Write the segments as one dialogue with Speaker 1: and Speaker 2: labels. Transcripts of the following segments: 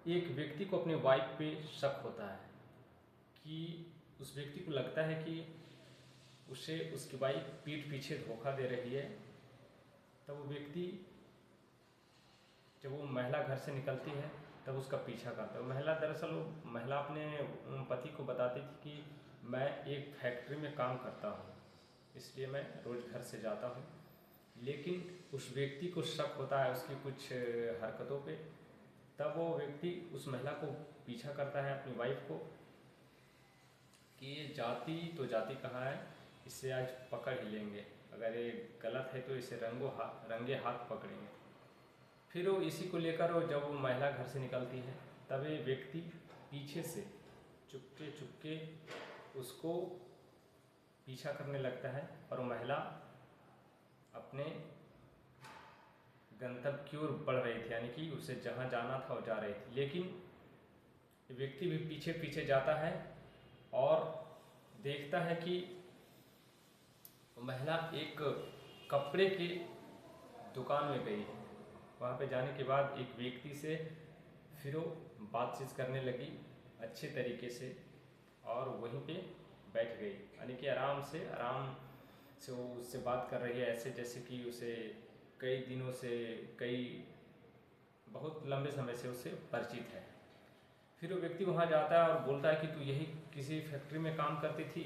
Speaker 1: एक व्यक्ति को अपने वाइफ पे शक होता है कि उस व्यक्ति को लगता है कि उसे उसकी वाइफ पीठ पीछे धोखा दे रही है। तब वो व्यक्ति, जब वो महिला घर से निकलती है तब उसका पीछा करता है। महिला दरअसल वो महिला अपने पति को बताती थी कि मैं एक फैक्ट्री में काम करता हूँ, इसलिए मैं रोज़ घर से जाता हूँ। लेकिन उस व्यक्ति को शक होता है उसकी कुछ हरकतों पे। तब वो व्यक्ति उस महिला को पीछा करता है, अपनी वाइफ को, कि ये जाती तो जाती कहाँ है, इससे आज पकड़ ही लेंगे, अगर ये गलत है तो इसे रंगे हाथ पकड़ेंगे। फिर वो इसी को लेकर वो जब वो महिला घर से निकलती है तब ये व्यक्ति पीछे से चुपके चुपके उसको पीछा करने लगता है और वो महिला अपने गंतव्य की ओर बढ़ रही थी, यानी कि उसे जहाँ जाना था वो जा रही थी। लेकिन व्यक्ति भी पीछे पीछे जाता है और देखता है कि महिला एक कपड़े की दुकान में गई है। वहाँ पे जाने के बाद एक व्यक्ति से फिर वो बातचीत करने लगी अच्छे तरीके से और वहीं पे बैठ गई, यानी कि आराम से वो उससे बात कर रही है, ऐसे जैसे कि उसे कई दिनों से, कई बहुत लंबे समय से उससे परिचित है। फिर वो व्यक्ति वहाँ जाता है और बोलता है कि तू यही किसी फैक्ट्री में काम करती थी,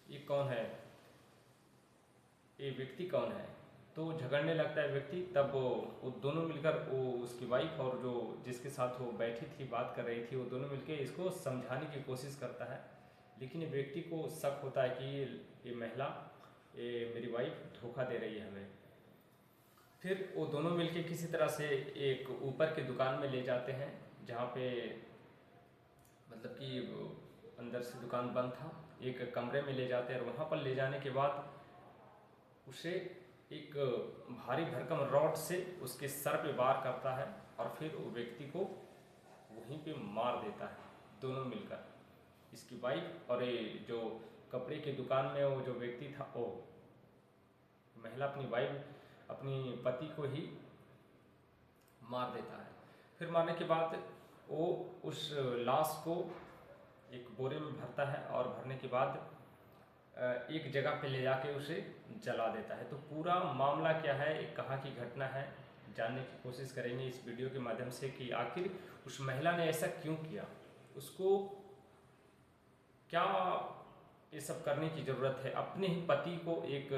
Speaker 1: ये कौन है, ये व्यक्ति कौन है। तो झगड़ने लगता है व्यक्ति। तब वो दोनों मिलकर, वो उसकी वाइफ और जो जिसके साथ वो बैठी थी बात कर रही थी, वो दोनों मिलकर इसको समझाने की कोशिश करता है। लेकिन ये व्यक्ति को शक होता है कि ये महिला, ये मेरी वाइफ धोखा दे रही है हमें। फिर वो दोनों मिलकर किसी तरह से एक ऊपर की दुकान में ले जाते हैं, जहाँ पे मतलब कि अंदर से दुकान बंद था, एक कमरे में ले जाते हैं। और वहाँ पर ले जाने के बाद उसे एक भारी भरकम रॉड से उसके सर पे वार करता है और फिर वो व्यक्ति को वहीं पे मार देता है, दोनों मिलकर, इसकी वाइफ और ये जो कपड़े की दुकान में वो जो व्यक्ति था, वो महिला अपनी वाइफ, अपनी पति को ही मार देता है। फिर मारने के बाद वो उस लाश को एक बोरे में भरता है और भरने के बाद एक जगह पे ले जाके उसे जला देता है। तो पूरा मामला क्या है, एक कहाँ की घटना है, जानने की कोशिश करेंगे इस वीडियो के माध्यम से कि आखिर उस महिला ने ऐसा क्यों किया, उसको क्या ये सब करने की ज़रूरत है, अपने ही पति को एक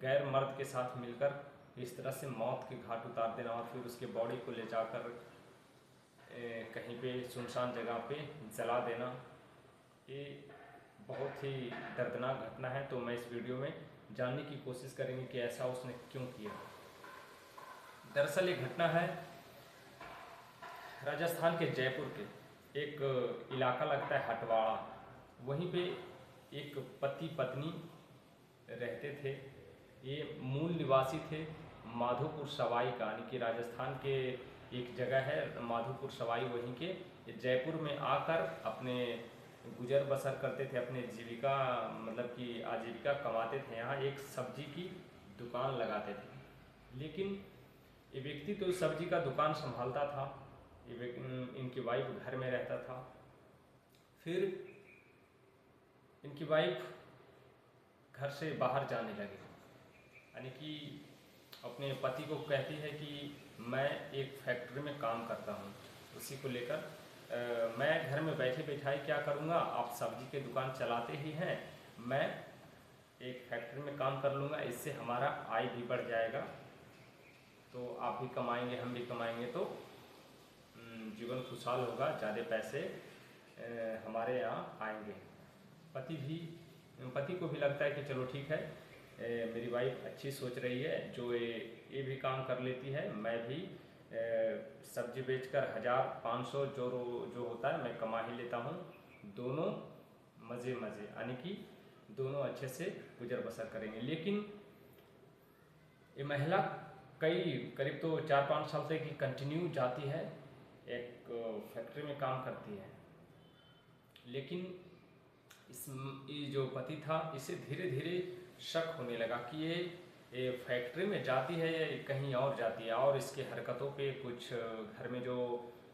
Speaker 1: गैर मर्द के साथ मिलकर इस तरह से मौत के घाट उतार देना और फिर उसके बॉडी को ले जाकर कहीं पे सुनसान जगह पे जला देना, ये बहुत ही दर्दनाक घटना है। तो मैं इस वीडियो में जानने की कोशिश करेंगे कि ऐसा उसने क्यों किया। दरअसल ये घटना है राजस्थान के जयपुर के एक इलाका लगता है हटवाड़ा, वहीं पे एक पति पत्नी रहते थे। ये मूल निवासी थे माधोपुर सवाई का, यानी कि राजस्थान के एक जगह है माधोपुर सवाई, वहीं के जयपुर में आकर अपने गुजर बसर करते थे, अपने जीविका मतलब कि आजीविका कमाते थे। यहाँ एक सब्जी की दुकान लगाते थे। लेकिन ये व्यक्ति तो सब्जी का दुकान संभालता था, इनकी वाइफ घर में रहता था। फिर इनकी वाइफ घर से बाहर जाने लगी, यानी कि अपने पति को कहती है कि मैं एक फैक्ट्री में काम करता हूँ, उसी को लेकर मैं घर में बैठे बैठाए क्या करूँगा, आप सब्जी की दुकान चलाते ही हैं, मैं एक फैक्ट्री में काम कर लूँगा, इससे हमारा आय भी बढ़ जाएगा, तो आप भी कमाएंगे हम भी कमाएंगे, तो जीवन खुशहाल होगा, ज़्यादा पैसे हमारे यहाँ आएंगे। पति को भी लगता है कि चलो ठीक है, मेरी वाइफ अच्छी सोच रही है, जो ये भी काम कर लेती है, मैं भी सब्जी बेचकर 1000-500 जो होता है मैं कमा ही लेता हूँ, दोनों मज़े, यानी कि दोनों अच्छे से गुजर बसर करेंगे। लेकिन ये महिला करीब तो 4-5 साल तक की कंटिन्यू जाती है, एक फैक्ट्री में काम करती है। लेकिन ये जो पति था, इसे धीरे धीरे शक होने लगा कि ये फैक्ट्री में जाती है या कहीं और जाती है, और इसके हरकतों पे कुछ घर में जो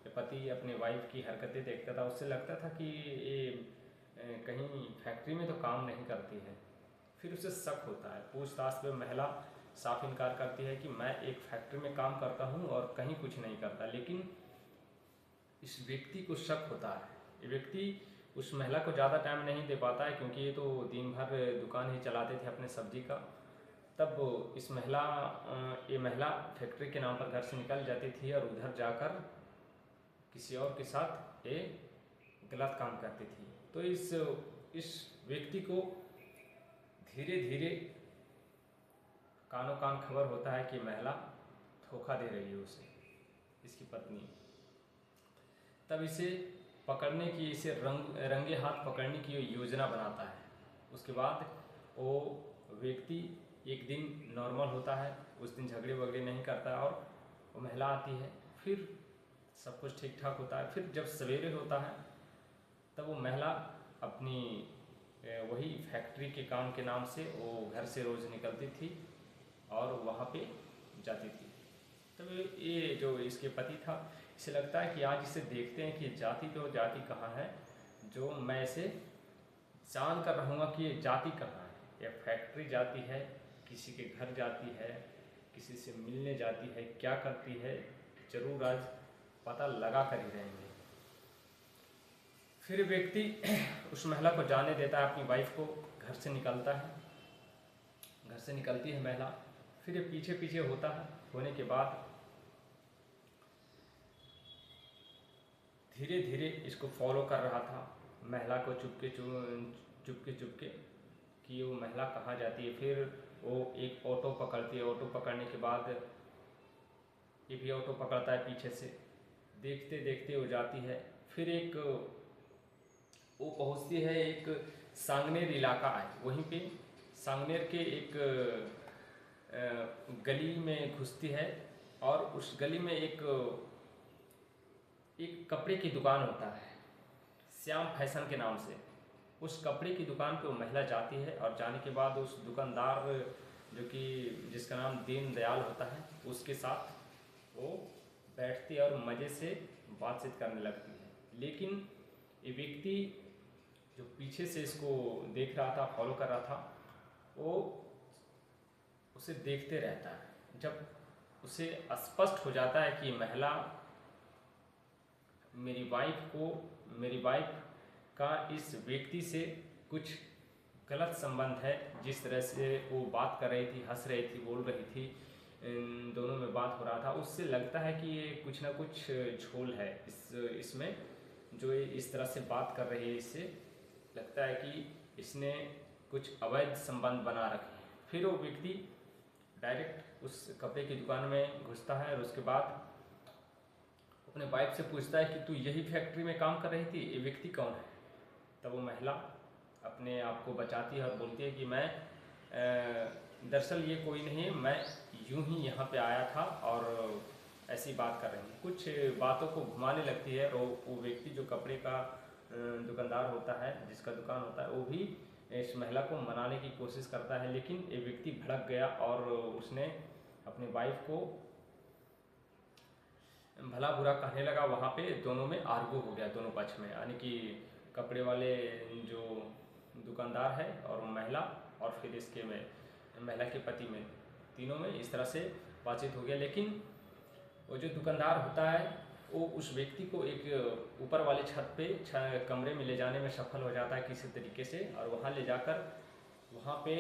Speaker 1: पति अपने वाइफ की हरकतें देखता था, उससे लगता था कि ये कहीं फैक्ट्री में तो काम नहीं करती है। फिर उसे शक होता है। पूछताछ में महिला साफ इनकार करती है कि मैं एक फैक्ट्री में काम करता हूँ और कहीं कुछ नहीं करता। लेकिन इस व्यक्ति को शक होता है। ये व्यक्ति उस महिला को ज़्यादा टाइम नहीं दे पाता है, क्योंकि ये तो दिन भर दुकान ही चलाते थे अपने सब्जी का। तब ये महिला फैक्ट्री के नाम पर घर से निकल जाती थी और उधर जाकर किसी और के साथ ये गलत काम करती थी। तो इस व्यक्ति को धीरे धीरे कानों कान खबर होता है कि महिला धोखा दे रही है उसे, इसकी पत्नी। तब इसे पकड़ने की, इसे रंगे हाथ पकड़ने की योजना बनाता है। उसके बाद वो व्यक्ति एक दिन नॉर्मल होता है, उस दिन झगड़े वगड़े नहीं करता और वो महिला आती है, फिर सब कुछ ठीक ठाक होता है। फिर जब सवेरे होता है तब वो महिला अपनी वही फैक्ट्री के काम के नाम से वो घर से रोज़ निकलती थी और वहाँ पे जाती थी। तब ये जो इसके पति था, इसे लगता है कि आज इसे देखते हैं कि जाति कहाँ है, जो मैं इसे जान कर रहूँगा कि ये जाति कहाँ है। ये फैक्ट्री जाती है, किसी के घर जाती है, किसी से मिलने जाती है, क्या करती है, जरूर आज पता लगा कर ही रहेंगे। फिर व्यक्ति उस महिला को जाने देता है, अपनी वाइफ को, घर से निकलता है। घर से निकलती है महिला, फिर ये पीछे पीछे होता है। होने के बाद धीरे धीरे इसको फॉलो कर रहा था, महिला को चुपके कि वो महिला कहाँ जाती है। फिर वो एक ऑटो पकड़ती है। ऑटो पकड़ने के बाद ये भी ऑटो पकड़ता है पीछे से। देखते देखते वो जाती है। फिर वो पहुँचती है एक सांगनेर इलाका है। वहीं पे सांगनेर के एक गली में घुसती है और उस गली में एक कपड़े की दुकान होता है, श्याम फैशन के नाम से। उस कपड़े की दुकान पे वो महिला जाती है और जाने के बाद उस दुकानदार, जो कि जिसका नाम दीन दयाल होता है, उसके साथ वो बैठती है और मज़े से बातचीत करने लगती है। लेकिन ये व्यक्ति जो पीछे से इसको देख रहा था, फॉलो कर रहा था, वो उसे देखते रहता है। जब उसे स्पष्ट हो जाता है कि महिला मेरी वाइफ का इस व्यक्ति से कुछ गलत संबंध है, जिस तरह से वो बात कर रही थी, हंस रही थी, बोल रही थी, इन दोनों में बात हो रहा था, उससे लगता है कि ये कुछ ना कुछ झोल है इसमें, जो ये इस तरह से बात कर रही है। इससे लगता है कि इसने कुछ अवैध संबंध बना रखे हैं। फिर वो व्यक्ति डायरेक्ट उस कपड़े की दुकान में घुसता है और उसके बाद अपने वाइफ से पूछता है कि तू यही फैक्ट्री में काम कर रही थी, ये व्यक्ति कौन है। तब वो महिला अपने आप को बचाती है और बोलती है कि मैं दरअसल ये कोई नहीं, मैं यूं ही यहाँ पे आया था और ऐसी बात कर रही हूँ। कुछ बातों को घुमाने लगती है। और वो व्यक्ति जो कपड़े का दुकानदार होता है, जिसका दुकान होता है, वो भी इस महिला को मनाने की कोशिश करता है। लेकिन ये व्यक्ति भड़क गया और उसने अपनी वाइफ को भला बुरा कहने लगा। वहाँ पे दोनों में आर्गू हो गया, दोनों पक्ष में, यानी कि कपड़े वाले जो दुकानदार है और महिला, और फिर इसके में महिला के पति में, तीनों में इस तरह से बातचीत हो गया। लेकिन वो जो दुकानदार होता है वो उस व्यक्ति को एक ऊपर वाले छत पे कमरे में ले जाने में सफल हो जाता है किसी तरीके से, और वहाँ ले जाकर वहाँ पे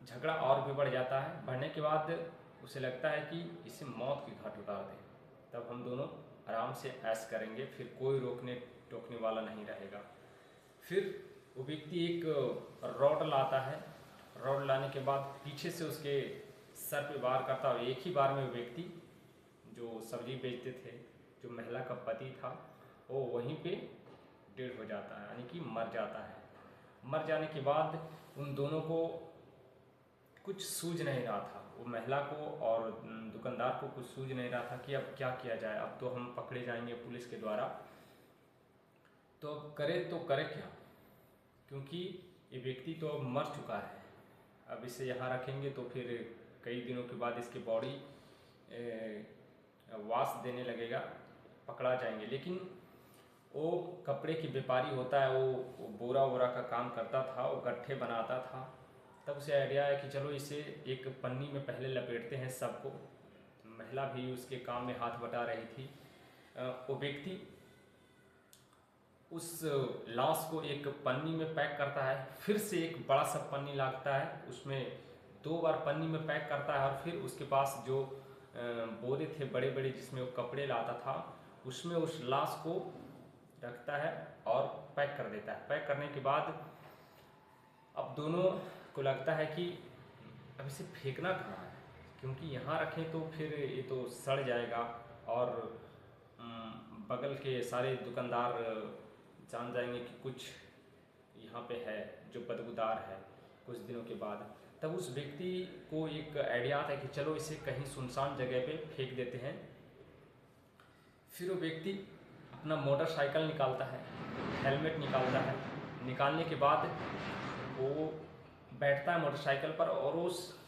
Speaker 1: झगड़ा और भी बढ़ जाता है। बढ़ने के बाद उसे लगता है कि इसे मौत की घाट उतार दें, तब हम दोनों आराम से ऐश करेंगे, फिर कोई रोकने टोकने वाला नहीं रहेगा। फिर वो व्यक्ति एक रॉड लाता है। रॉड लाने के बाद पीछे से उसके सर पे वार करता है। एक ही बार में वो व्यक्ति जो सब्जी बेचते थे, जो महिला का पति था, वो वहीं पे डेड हो जाता है, यानी कि मर जाता है। मर जाने के बाद उन दोनों को कुछ सूझ नहीं रहा था, वो महिला को और दुकानदार को कुछ सूझ नहीं रहा था कि अब क्या किया जाए। अब तो हम पकड़े जाएंगे पुलिस के द्वारा, तो करे क्या, क्योंकि ये व्यक्ति तो अब मर चुका है। अब इसे यहाँ रखेंगे तो फिर कई दिनों के बाद इसकी बॉडी वाश देने लगेगा, पकड़ा जाएंगे। लेकिन वो कपड़े की व्यापारी होता है, वो बोरा वोरा का काम करता था, वो गट्ठे बनाता था। तब उसे आइडिया है कि चलो इसे एक पन्नी में पहले लपेटते हैं सबको। महिला भी उसके काम में हाथ बटा रही थी। वो व्यक्ति उस लाश को एक पन्नी में पैक करता है, फिर से एक बड़ा सा पन्नी लाता है, उसमें 2 बार पन्नी में पैक करता है, और फिर उसके पास जो बोरे थे बड़े बड़े जिसमें वो कपड़े लाता था, उसमें उस लाश को रखता है और पैक कर देता है। पैक करने के बाद अब दोनों को लगता है कि अब इसे फेंकना कहाँ है, क्योंकि यहाँ रखें तो फिर ये तो सड़ जाएगा, और बगल के सारे दुकानदार जान जाएंगे कि कुछ यहाँ पे है जो बदबूदार है कुछ दिनों के बाद। तब उस व्यक्ति को एक आइडिया आता है कि चलो इसे कहीं सुनसान जगह पे फेंक देते हैं। फिर वो व्यक्ति अपना मोटरसाइकिल निकालता है, हेलमेट निकालता है। निकालने के बाद वो बैठता है मोटरसाइकिल पर, और उस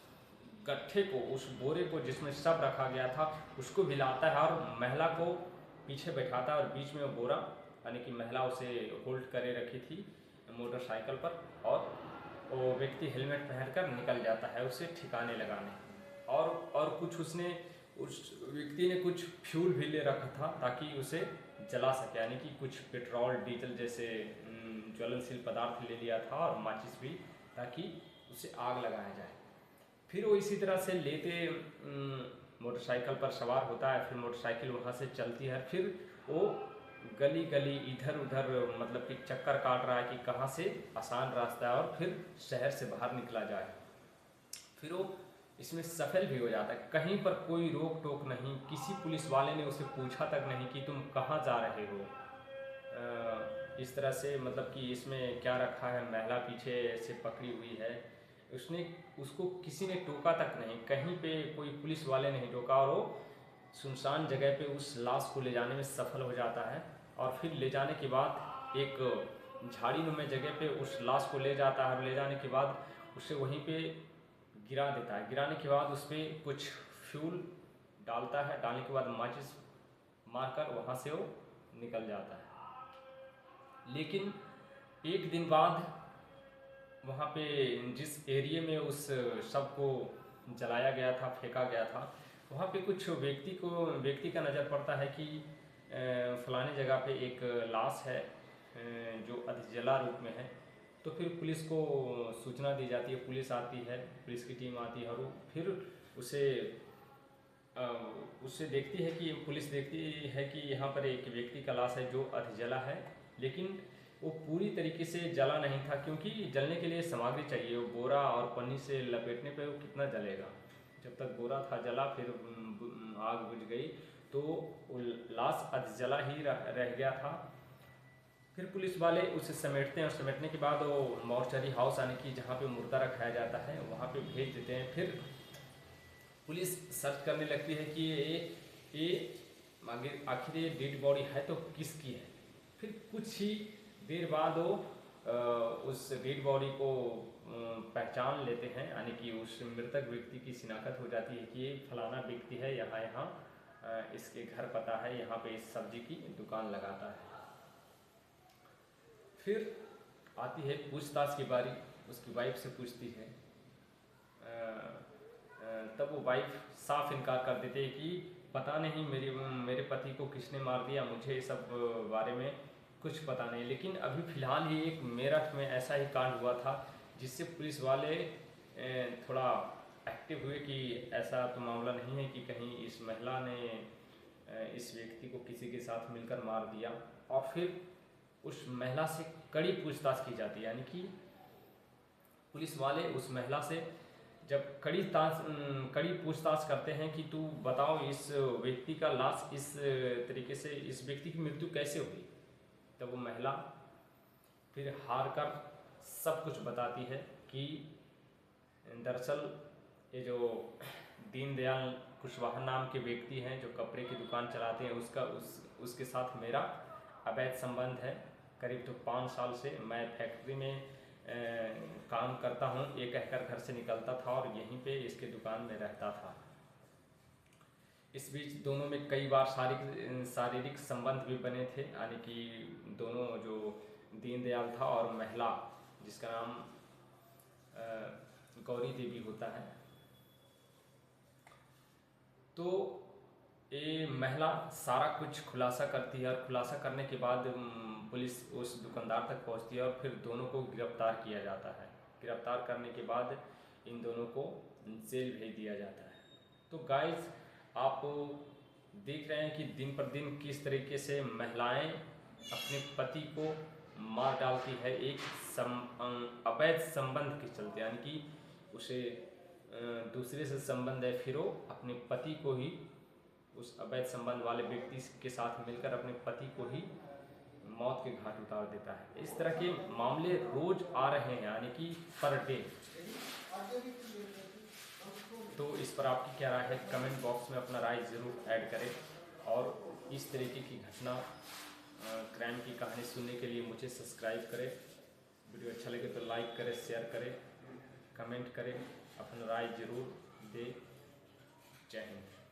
Speaker 1: गट्ठे को, उस बोरे को जिसमें सब रखा गया था, उसको भी लाता है और महिला को पीछे बैठाता है, और बीच में वो बोरा, यानी कि महिला उसे होल्ड करे रखी थी मोटरसाइकिल पर, और वो व्यक्ति हेलमेट पहनकर निकल जाता है उसे ठिकाने लगाने। और कुछ उसने, उस व्यक्ति ने कुछ फ्यूल भी ले रखा था ताकि उसे जला सके, यानी कि कुछ पेट्रोल डीजल जैसे ज्वलनशील पदार्थ ले लिया था, और माचिस भी, ताकि उसे आग लगाया जाए। फिर वो इसी तरह से लेते मोटरसाइकिल पर सवार होता है। फिर मोटरसाइकिल वहाँ से चलती है, फिर वो गली गली इधर उधर मतलब कि चक्कर काट रहा है कि कहाँ से आसान रास्ता है और फिर शहर से बाहर निकला जाए। फिर वो इसमें सफल भी हो जाता है। कहीं पर कोई रोक टोक नहीं, किसी पुलिस वाले ने उसे पूछा तक नहीं कि तुम कहाँ जा रहे हो। इस तरह से मतलब कि इसमें क्या रखा है, महिला पीछे से पकड़ी हुई है, उसको किसी ने टोका तक नहीं, कहीं पे कोई पुलिस वाले नहीं टोका, और वो सुनसान जगह पे उस लाश को ले जाने में सफल हो जाता है। और फिर ले जाने के बाद एक झाड़ी नुमा जगह पे उस लाश को ले जाता है, और ले जाने के बाद उसे वहीं पे गिरा देता है। गिराने के बाद उस पर कुछ फ्यूल डालता है, डालने के बाद माचिस मारकर वहाँ से वो निकल जाता है। लेकिन एक दिन बाद वहाँ पे जिस एरिया में उस शव को जलाया गया था, फेंका गया था, वहाँ पे कुछ व्यक्ति का नज़र पड़ता है कि फलाने जगह पे एक लाश है जो अधजला रूप में है। तो फिर पुलिस को सूचना दी जाती है, पुलिस आती है, पुलिस की टीम आती है, और फिर उससे देखती है कि पुलिस देखती है कि यहाँ पर एक व्यक्ति का लाश है जो अधजला है, लेकिन वो पूरी तरीके से जला नहीं था, क्योंकि जलने के लिए सामग्री चाहिए। वो बोरा और पन्नी से लपेटने पे वो कितना जलेगा। जब तक बोरा था जला, फिर आग बुझ गई, तो वो लाश अधजला ही रह गया था। फिर पुलिस वाले उसे समेटते हैं, और समेटने के बाद वो मॉर्चरी हाउस, यानी कि जहाँ पे मुर्दा रखाया जाता है, वहाँ पे भेज देते हैं। फिर पुलिस सर्च करने लगती है कि ये आखिर ये डेड बॉडी है तो किसकी है। फिर कुछ ही देर बाद वो उस डेड बॉडी को पहचान लेते हैं, यानी कि उस मृतक व्यक्ति की शिनाख्त हो जाती है कि ये फलाना व्यक्ति है, यहाँ इसके घर पता है, यहाँ पे इस सब्जी की दुकान लगाता है। फिर आती है पूछताछ की बारी, उसकी वाइफ से पूछती है। तब वो वाइफ साफ इनकार कर देते हैं कि पता नहीं मेरे पति को किसने मार दिया, मुझे सब बारे में कुछ पता नहीं। लेकिन अभी फ़िलहाल ही एक मेरठ में ऐसा ही कांड हुआ था, जिससे पुलिस वाले थोड़ा एक्टिव हुए कि ऐसा तो मामला नहीं है कि कहीं इस महिला ने इस व्यक्ति को किसी के साथ मिलकर मार दिया। और फिर उस महिला से कड़ी पूछताछ की जाती है, यानी कि पुलिस वाले उस महिला से जब कड़ी पूछताछ करते हैं कि तू बताओ इस व्यक्ति का लाश इस तरीके से, इस व्यक्ति की मृत्यु कैसे हुई, तब वो महिला फिर हार कर सब कुछ बताती है कि दरअसल ये जो दीनदयाल कुशवाहा नाम के व्यक्ति हैं जो कपड़े की दुकान चलाते हैं, उसके साथ मेरा अवैध संबंध है। करीब तो 5 साल से मैं फैक्ट्री में काम करता हूँ, ये कहकर घर से निकलता था और यहीं पे इसके दुकान में रहता था। इस बीच दोनों में कई बार शारीरिक संबंध भी बने थे, यानी कि दोनों जो दीनदयाल था और महिला जिसका नाम गौरी देवी होता है, तो ये महिला सारा कुछ खुलासा करती है और खुलासा करने के बाद पुलिस उस दुकानदार तक पहुंचती है और फिर दोनों को गिरफ्तार किया जाता है। गिरफ्तार करने के बाद इन दोनों को जेल भेज दिया जाता है। तो गाइस, आप देख रहे हैं कि दिन पर दिन किस तरीके से महिलाएं अपने पति को मार डालती है एक अवैध संबंध के चलते, यानी कि उसे दूसरे से संबंध है, फिर वो अपने पति को ही, उस अवैध संबंध वाले व्यक्ति के साथ मिलकर अपने पति को ही मौत के घाट उतार देता है। इस तरह के मामले रोज आ रहे हैं, यानी कि पर डे। तो इस पर आपकी क्या राय है, कमेंट बॉक्स में अपना राय ज़रूर ऐड करें। और इस तरीके की घटना, क्राइम की कहानी सुनने के लिए मुझे सब्सक्राइब करें। वीडियो अच्छा लगे तो लाइक करें, शेयर करें, कमेंट करें, अपना राय ज़रूर दें। जय हिंद।